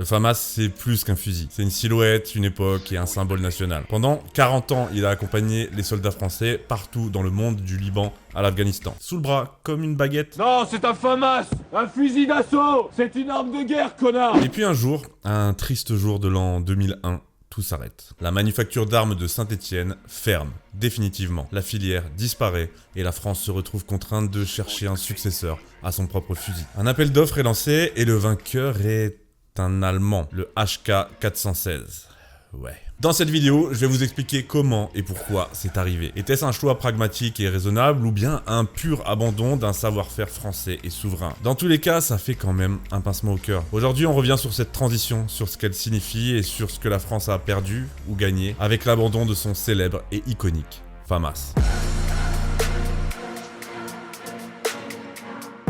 Le FAMAS, c'est plus qu'un fusil. C'est une silhouette, une époque et un symbole national. Pendant 40 ans, il a accompagné les soldats français partout dans le monde, du Liban à l'Afghanistan. Sous le bras, comme une baguette. Non, c'est un FAMAS! Un fusil d'assaut! C'est une arme de guerre, connard! Et puis un jour, un triste jour de l'an 2001, tout s'arrête. La manufacture d'armes de Saint-Étienne ferme, définitivement. La filière disparaît et la France se retrouve contrainte de chercher un successeur à son propre fusil. Un appel d'offres est lancé et le vainqueur est un Allemand, le HK 416. Ouais. Dans cette vidéo, je vais vous expliquer comment et pourquoi c'est arrivé. Était-ce un choix pragmatique et raisonnable ou bien un pur abandon d'un savoir-faire français et souverain? Dans tous les cas, ça fait quand même un pincement au cœur. Aujourd'hui, on revient sur cette transition, sur ce qu'elle signifie et sur ce que la France a perdu ou gagné avec l'abandon de son célèbre et iconique FAMAS.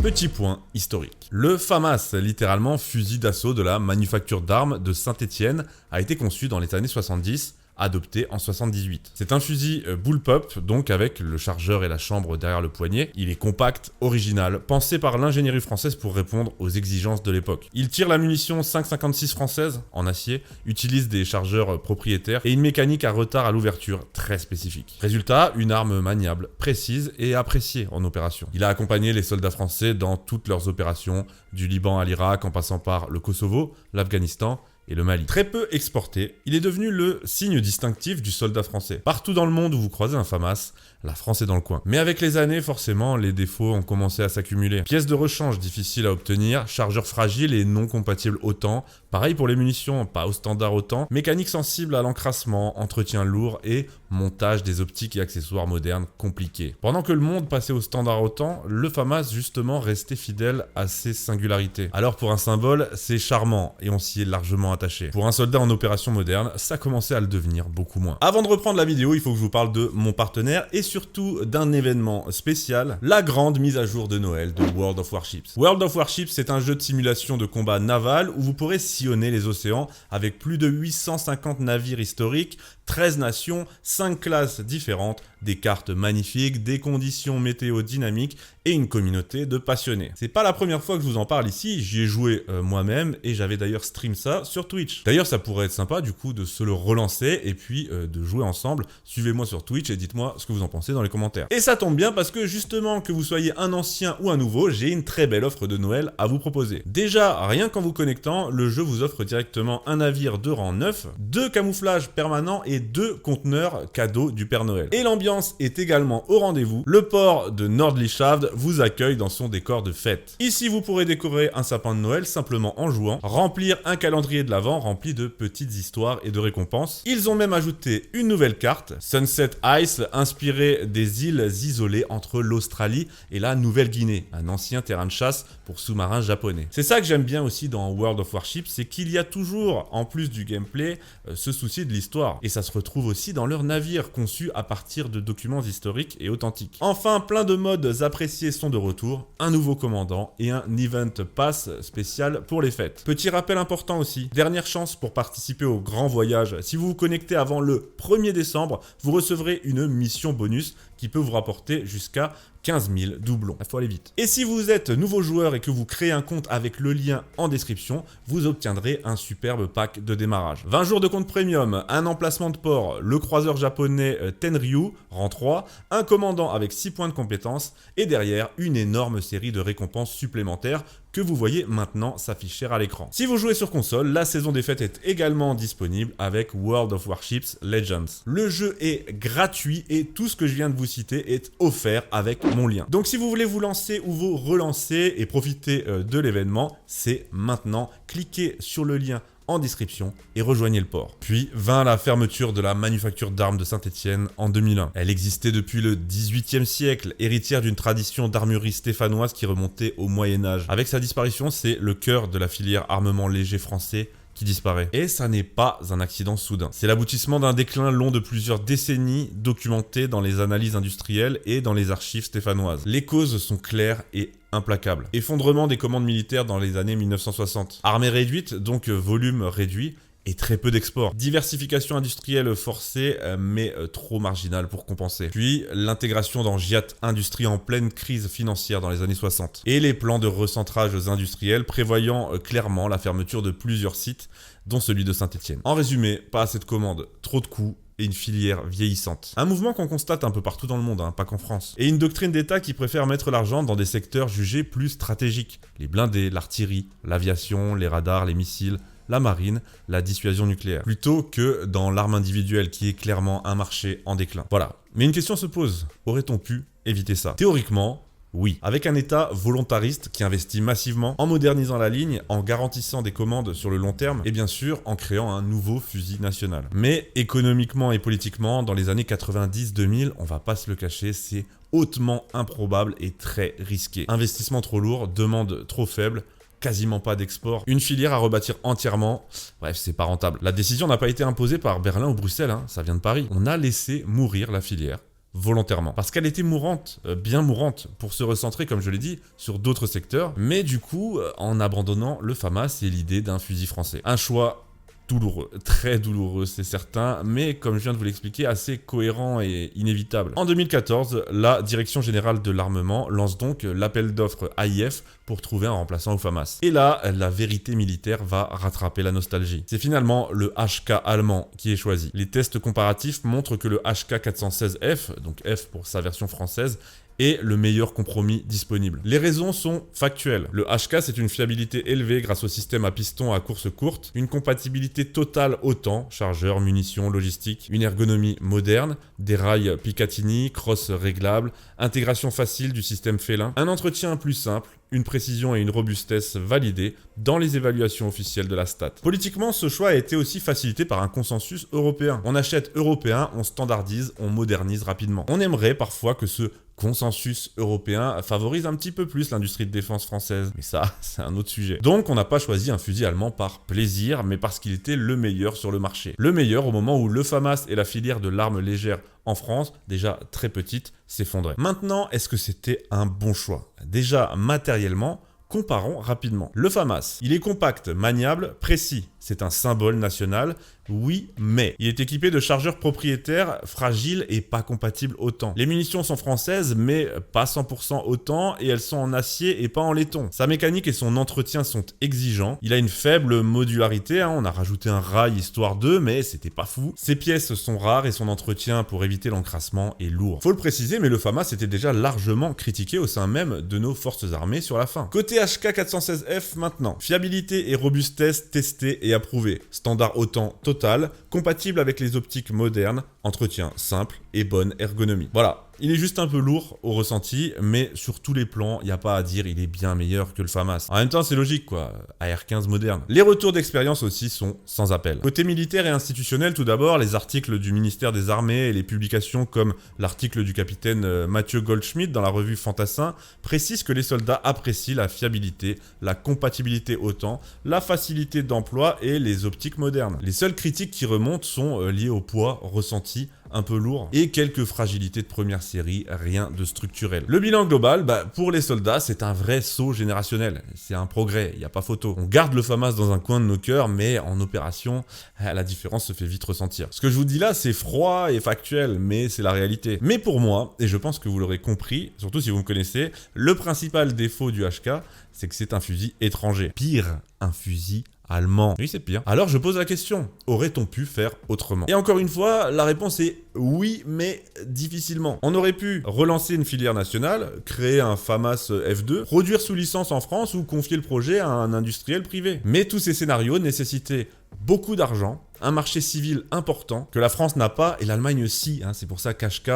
Petit point historique. Le FAMAS, littéralement fusil d'assaut de la manufacture d'armes de Saint-Étienne, a été conçu dans les années 70, adopté en 78. C'est un fusil bullpup, donc avec le chargeur et la chambre derrière le poignet. Il est compact, original, pensé par l'ingénierie française pour répondre aux exigences de l'époque. Il tire la munition 5,56 française en acier, utilise des chargeurs propriétaires et une mécanique à retard à l'ouverture très spécifique. Résultat, une arme maniable, précise et appréciée en opération. Il a accompagné les soldats français dans toutes leurs opérations, du Liban à l'Irak en passant par le Kosovo, l'Afghanistan et le Mali. Très peu exporté, il est devenu le signe distinctif du soldat français. Partout dans le monde où vous croisez un FAMAS, la France est dans le coin. Mais avec les années, forcément, les défauts ont commencé à s'accumuler. Pièces de rechange difficiles à obtenir, chargeurs fragiles et non compatibles autant. Pareil pour les munitions, pas au standard autant. Mécanique sensible à l'encrassement, entretien lourd et montage des optiques et accessoires modernes compliqués. Pendant que le monde passait au standard autant, le FAMAS justement restait fidèle à ses singularités. Alors pour un symbole, c'est charmant et on s'y est largement attaché. Pour un soldat en opération moderne, ça commençait à le devenir beaucoup moins. Avant de reprendre la vidéo, il faut que je vous parle de mon partenaire et surtout d'un événement spécial, la grande mise à jour de Noël de World of Warships. World of Warships, c'est un jeu de simulation de combat naval où vous pourrez sillonner les océans avec plus de 850 navires historiques, 13 nations, 5 classes différentes, des cartes magnifiques, des conditions météo dynamiques et une communauté de passionnés. C'est pas la première fois que je vous en parle ici, j'y ai joué moi-même et j'avais d'ailleurs stream ça sur Twitch. D'ailleurs ça pourrait être sympa du coup de se le relancer et puis de jouer ensemble. Suivez-moi sur Twitch et dites-moi ce que vous en pensez dans les commentaires. Et ça tombe bien parce que justement que vous soyez un ancien ou un nouveau, j'ai une très belle offre de Noël à vous proposer. Déjà, rien qu'en vous connectant, le jeu vous offre directement un navire de rang 9, 2 camouflages permanents et 2 conteneurs cadeaux du Père Noël. Et l'ambiance est également au rendez-vous. Le port de Nordlichhavn vous accueille dans son décor de fête. Ici, vous pourrez décorer un sapin de Noël simplement en jouant, remplir un calendrier de l'Avent rempli de petites histoires et de récompenses. Ils ont même ajouté une nouvelle carte, Sunset Ice, inspirée des îles isolées entre l'Australie et la Nouvelle-Guinée, un ancien terrain de chasse pour sous-marins japonais. C'est ça que j'aime bien aussi dans World of Warships, c'est qu'il y a toujours, en plus du gameplay, ce souci de l'histoire. Et ça se retrouve aussi dans leurs navires conçus à partir de documents historiques et authentiques. Enfin, plein de modes appréciés sont de retour, un nouveau commandant et un Event Pass spécial pour les fêtes. Petit rappel important aussi, dernière chance pour participer au grand voyage. Si vous vous connectez avant le 1er décembre, vous recevrez une mission bonus qui peut vous rapporter jusqu'à 15 000 doublons. Il faut aller vite. Et si vous êtes nouveau joueur et que vous créez un compte avec le lien en description, vous obtiendrez un superbe pack de démarrage. 20 jours de compte premium, un emplacement de port, le croiseur japonais Tenryu, rang 3, un commandant avec 6 points de compétence et derrière une énorme série de récompenses supplémentaires que vous voyez maintenant s'afficher à l'écran. Si vous jouez sur console, la saison des fêtes est également disponible avec World of Warships Legends. Le jeu est gratuit et tout ce que je viens de vous citer est offert avec mon lien. Donc si vous voulez vous lancer ou vous relancer et profiter de l'événement, c'est maintenant. Cliquez sur le lien en description et rejoignez le port. Puis vint la fermeture de la manufacture d'armes de Saint-Étienne en 2001. Elle existait depuis le XVIIIe siècle, héritière d'une tradition d'armurerie stéphanoise qui remontait au Moyen-Âge. Avec sa disparition, c'est le cœur de la filière armement léger français qui disparaît. Et ça n'est pas un accident soudain. C'est l'aboutissement d'un déclin long de plusieurs décennies documenté dans les analyses industrielles et dans les archives stéphanoises. Les causes sont claires et implacable. Effondrement des commandes militaires dans les années 1960. Armée réduite, donc volume réduit, et très peu d'export. Diversification industrielle forcée, mais trop marginale pour compenser. Puis, l'intégration dans Giat Industrie en pleine crise financière dans les années 60. Et les plans de recentrage industriels prévoyant clairement la fermeture de plusieurs sites, dont celui de Saint-Étienne. En résumé, pas assez de commandes, trop de coûts, et une filière vieillissante. Un mouvement qu'on constate un peu partout dans le monde, pas qu'en France. Et une doctrine d'État qui préfère mettre l'argent dans des secteurs jugés plus stratégiques. Les blindés, l'artillerie, l'aviation, les radars, les missiles, la marine, la dissuasion nucléaire. Plutôt que dans l'arme individuelle qui est clairement un marché en déclin. Voilà. Mais une question se pose. Aurait-on pu éviter ça? Théoriquement, oui. Avec un État volontariste qui investit massivement en modernisant la ligne, en garantissant des commandes sur le long terme et bien sûr en créant un nouveau fusil national. Mais économiquement et politiquement, dans les années 90-2000, on va pas se le cacher, c'est hautement improbable et très risqué. Investissement trop lourd, demande trop faible, quasiment pas d'export, une filière à rebâtir entièrement, bref, c'est pas rentable. La décision n'a pas été imposée par Berlin ou Bruxelles, ça vient de Paris. On a laissé mourir la filière. Volontairement. Parce qu'elle était mourante, bien mourante, pour se recentrer, comme je l'ai dit, sur d'autres secteurs, mais du coup, en abandonnant le FAMAS et l'idée d'un fusil français. Un choix douloureux, très douloureux, c'est certain, mais comme je viens de vous l'expliquer, assez cohérent et inévitable. En 2014, la Direction Générale de l'Armement lance donc l'appel d'offres AIF pour trouver un remplaçant au FAMAS. Et là, la vérité militaire va rattraper la nostalgie. C'est finalement le HK allemand qui est choisi. Les tests comparatifs montrent que le HK 416F, donc F pour sa version française, est le meilleur compromis disponible. Les raisons sont factuelles. Le HK, c'est une fiabilité élevée grâce au système à piston à course courte, une compatibilité totale autant, chargeurs, munitions, logistique, une ergonomie moderne, des rails Picatinny, cross réglables, intégration facile du système félin, un entretien plus simple, une précision et une robustesse validées dans les évaluations officielles de la STAT. Politiquement, ce choix a été aussi facilité par un consensus européen. On achète européen, on standardise, on modernise rapidement. On aimerait parfois que ce consensus européen favorise un petit peu plus l'industrie de défense française. Mais ça, c'est un autre sujet. Donc, on n'a pas choisi un fusil allemand par plaisir, mais parce qu'il était le meilleur sur le marché. Le meilleur au moment où le FAMAS et la filière de l'arme légère en France, déjà très petite, s'effondraient. Maintenant, est-ce que c'était un bon choix? Déjà, matériellement, comparons rapidement. Le FAMAS, il est compact, maniable, précis. C'est un symbole national, oui, mais il est équipé de chargeurs propriétaires fragiles et pas compatibles autant. Les munitions sont françaises, mais pas 100% autant, et elles sont en acier et pas en laiton. Sa mécanique et son entretien sont exigeants. Il a une faible modularité, on a rajouté un rail histoire d'eux, mais c'était pas fou. Ses pièces sont rares et son entretien pour éviter l'encrassement est lourd. Faut le préciser, mais le FAMAS était déjà largement critiqué au sein même de nos forces armées sur la fin. Côté HK 416F maintenant, fiabilité et robustesse testées et approuvées. Standard autant total, compatible avec les optiques modernes, entretien simple et bonne ergonomie. Voilà, il est juste un peu lourd au ressenti, mais sur tous les plans, il n'y a pas à dire, il est bien meilleur que le FAMAS. En même temps, c'est logique quoi, AR-15 moderne. Les retours d'expérience aussi sont sans appel. Côté militaire et institutionnel, tout d'abord, les articles du ministère des Armées et les publications comme l'article du capitaine Mathieu Goldschmidt dans la revue Fantassin précisent que les soldats apprécient la fiabilité, la compatibilité autant, la facilité d'emploi et les optiques modernes. Les seules critiques qui remontent sont liées au poids ressenti un peu lourd et quelques fragilités de première série, rien de structurel. Le bilan global, pour les soldats, c'est un vrai saut générationnel. C'est un progrès, il n'y a pas photo. On garde le FAMAS dans un coin de nos cœurs, mais en opération, la différence se fait vite ressentir. Ce que je vous dis là, c'est froid et factuel, mais c'est la réalité. Mais pour moi, et je pense que vous l'aurez compris, surtout si vous me connaissez, le principal défaut du HK, c'est que c'est un fusil étranger. Pire, un fusil allemand. Oui, c'est pire. Alors je pose la question, aurait-on pu faire autrement? Et encore une fois, la réponse est oui, mais difficilement. On aurait pu relancer une filière nationale, créer un FAMAS F2, produire sous licence en France ou confier le projet à un industriel privé. Mais tous ces scénarios nécessitaient beaucoup d'argent, un marché civil important que la France n'a pas et l'Allemagne aussi. C'est pour ça qu'HK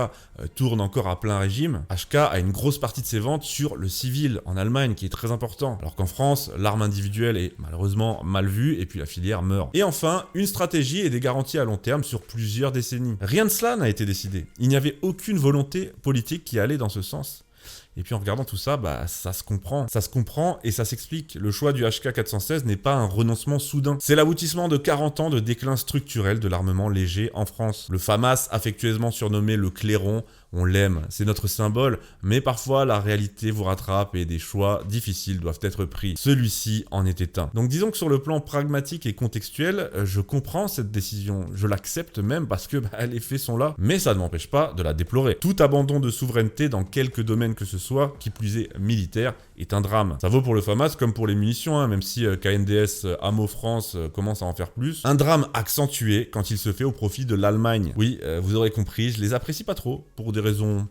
tourne encore à plein régime. HK a une grosse partie de ses ventes sur le civil en Allemagne qui est très important. Alors qu'en France, l'arme individuelle est malheureusement mal vue et puis la filière meurt. Et enfin, une stratégie et des garanties à long terme sur plusieurs décennies. Rien de cela n'a été décidé. Il n'y avait aucune volonté politique qui allait dans ce sens. Et puis en regardant tout ça, bah ça se comprend. Ça se comprend et ça s'explique. Le choix du HK416 n'est pas un renoncement soudain. C'est l'aboutissement de 40 ans de déclin structurel de l'armement léger en France. Le FAMAS, affectueusement surnommé le clairon, on l'aime, c'est notre symbole, mais parfois la réalité vous rattrape et des choix difficiles doivent être pris. Celui-ci en était un. Donc disons que sur le plan pragmatique et contextuel, je comprends cette décision, je l'accepte même parce que les faits sont là, mais ça ne m'empêche pas de la déplorer. Tout abandon de souveraineté dans quelque domaine que ce soit, qui plus est militaire, est un drame. Ça vaut pour le FAMAS comme pour les munitions, même si KNDS Ammo France commence à en faire plus. Un drame accentué quand il se fait au profit de l'Allemagne. Oui, vous aurez compris, je les apprécie pas trop, pour des raisons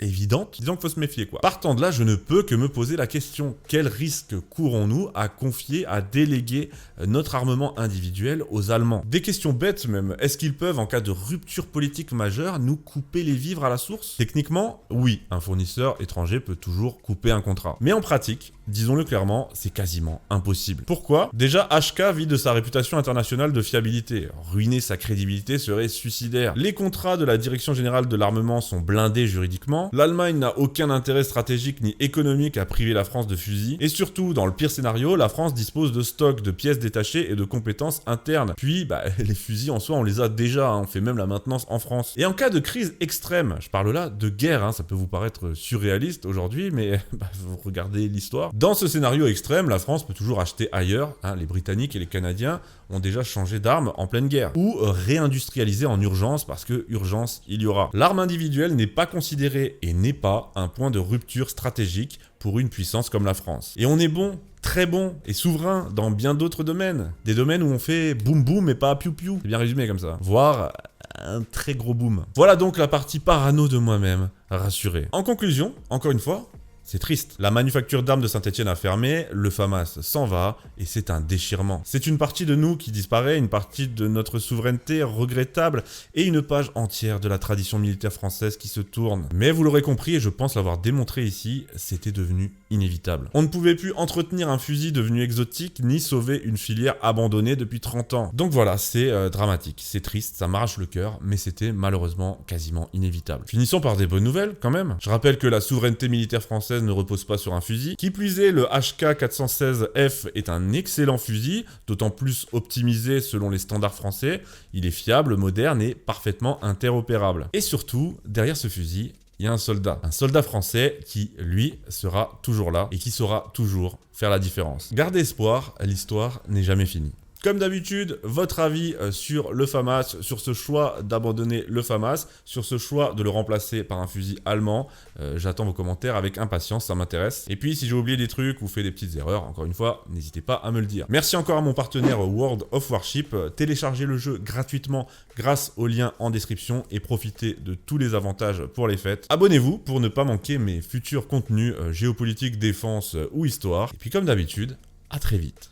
évidentes. Disons qu'il faut se méfier, quoi. Partant de là, je ne peux que me poser la question, quel risque courons-nous à confier, à déléguer notre armement individuel aux Allemands? Des questions bêtes même. Est-ce qu'ils peuvent, en cas de rupture politique majeure, nous couper les vivres à la source? Techniquement, oui, un fournisseur étranger peut toujours couper un contrat. Mais en pratique, disons-le clairement, c'est quasiment impossible. Pourquoi? Déjà, HK vit de sa réputation internationale de fiabilité. Ruiner sa crédibilité serait suicidaire. Les contrats de la Direction Générale de l'Armement sont blindés juridiquement. L'Allemagne n'a aucun intérêt stratégique ni économique à priver la France de fusils. Et surtout, dans le pire scénario, la France dispose de stocks de pièces détachées et de compétences internes. Puis, les fusils en soi, on les a déjà. On fait même la maintenance en France. Et en cas de crise extrême, je parle là de guerre, ça peut vous paraître surréaliste aujourd'hui, mais vous regardez l'histoire. Dans ce scénario extrême, la France peut toujours acheter ailleurs. Les Britanniques et les Canadiens ont déjà changé d'armes en pleine guerre. Ou réindustrialiser en urgence, parce que urgence, il y aura. L'arme individuelle n'est pas considérée et n'est pas un point de rupture stratégique pour une puissance comme la France. Et on est bon, très bon et souverain dans bien d'autres domaines. Des domaines où on fait boum boum et pas piou piou. C'est bien résumé comme ça. Voire un très gros boom. Voilà donc la partie parano de moi-même, rassuré. En conclusion, encore une fois, c'est triste. La manufacture d'armes de Saint-Etienne a fermé, le FAMAS s'en va, et c'est un déchirement. C'est une partie de nous qui disparaît, une partie de notre souveraineté regrettable, et une page entière de la tradition militaire française qui se tourne. Mais vous l'aurez compris, et je pense l'avoir démontré ici, c'était devenu inévitable. On ne pouvait plus entretenir un fusil devenu exotique, ni sauver une filière abandonnée depuis 30 ans. Donc voilà, c'est dramatique, c'est triste, ça m'arrache le cœur, mais c'était malheureusement quasiment inévitable. Finissons par des bonnes nouvelles, quand même. Je rappelle que la souveraineté militaire française ne repose pas sur un fusil. Qui plus est, le HK416F est un excellent fusil, d'autant plus optimisé selon les standards français. Il est fiable, moderne et parfaitement interopérable. Et surtout, derrière ce fusil, il y a un soldat français qui, lui, sera toujours là et qui saura toujours faire la différence. Gardez espoir, l'histoire n'est jamais finie. Comme d'habitude, votre avis sur le FAMAS, sur ce choix d'abandonner le FAMAS, sur ce choix de le remplacer par un fusil allemand. J'attends vos commentaires avec impatience, ça m'intéresse. Et puis, si j'ai oublié des trucs ou fait des petites erreurs, encore une fois, n'hésitez pas à me le dire. Merci encore à mon partenaire World of Warship. Téléchargez le jeu gratuitement grâce au lien en description et profitez de tous les avantages pour les fêtes. Abonnez-vous pour ne pas manquer mes futurs contenus géopolitique, défense ou histoire. Et puis, comme d'habitude, à très vite.